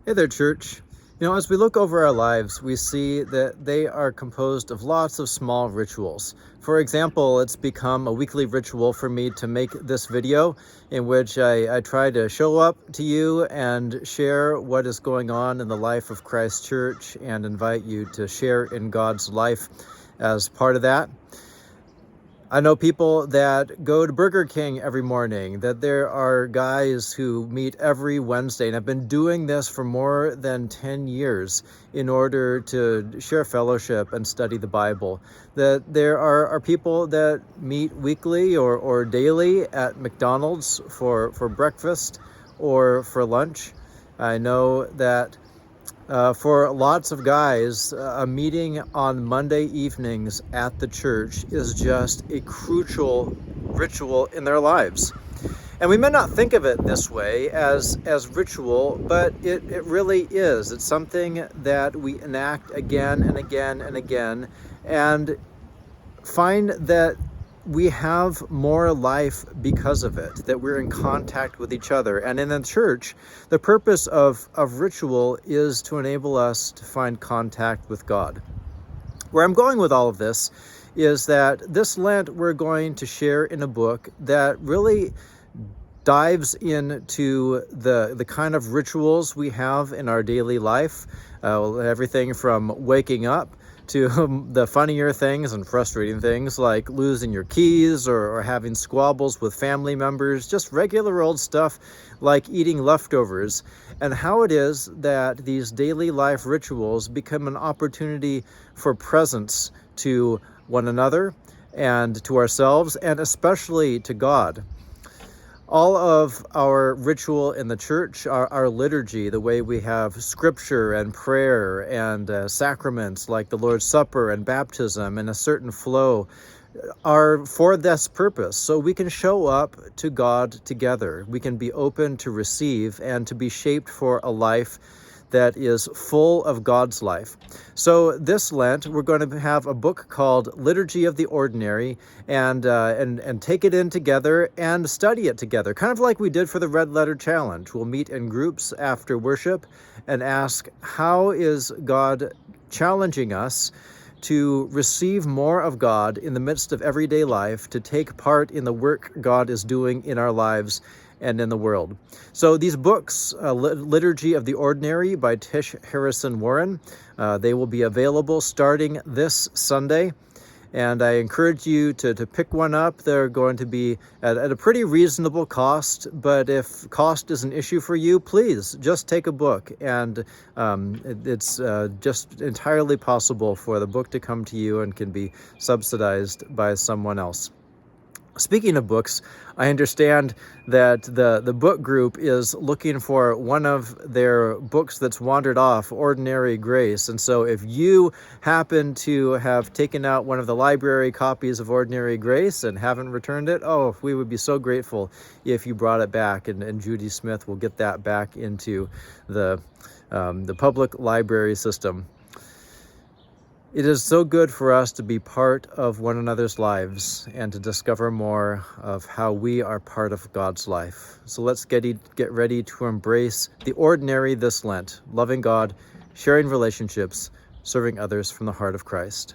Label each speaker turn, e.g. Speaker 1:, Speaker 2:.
Speaker 1: Hey there, church. As we look over our lives, we see that they are composed of lots of small rituals. For example, it's become a weekly ritual for me to make this video in which I try to show up to you and share what is going on in the life of Christ Church and invite you to share in God's life as part of that. I know people that go to Burger King every morning, that there are guys who meet every Wednesday and have been doing this for more than 10 years in order to share fellowship and study the Bible. That there are people that meet weekly or daily at McDonald's for breakfast or for lunch. I know that for lots of guys, a meeting on Monday evenings at the church is just a crucial ritual in their lives. And we may not think of it this way as ritual, but it really is. It's something that we enact again and again and again, and find that we have more life because of it, that we're in contact with each other. And in the church, the purpose of ritual is to enable us to find contact with God. Where I'm going with all of this is that this Lent we're going to share in a book that really dives into the kind of rituals we have in our daily life, everything from waking up to the funnier things and frustrating things like losing your keys or having squabbles with family members, just regular old stuff like eating leftovers, and how it is that these daily life rituals become an opportunity for presence to one another and to ourselves, and especially to God. All of our ritual in the church, our liturgy, the way we have scripture and prayer and sacraments like the Lord's Supper and baptism and a certain flow, are for this purpose. So we can show up to God together. We can be open to receive and to be shaped for a life that is full of God's life. So this Lent, we're going to have a book called Liturgy of the Ordinary, and take it in together and study it together, kind of like we did for the Red Letter Challenge. We'll meet in groups after worship and ask, how is God challenging us to receive more of God in the midst of everyday life, to take part in the work God is doing in our lives and in the world. So these books, Liturgy of the Ordinary by Tish Harrison Warren, they will be available starting this Sunday. And I encourage you to pick one up. They're going to be at a pretty reasonable cost, but if cost is an issue for you, please just take a book. And it's just entirely possible for the book to come to you and can be subsidized by someone else. Speaking of books, I understand that the book group is looking for one of their books that's wandered off, Ordinary Grace. And so if you happen to have taken out one of the library copies of Ordinary Grace and haven't returned it, we would be so grateful if you brought it back. And Judy Smith will get that back into the public library system. It is so good for us to be part of one another's lives and to discover more of how we are part of God's life. So let's get ready to embrace the ordinary this Lent, loving God, sharing relationships, serving others from the heart of Christ.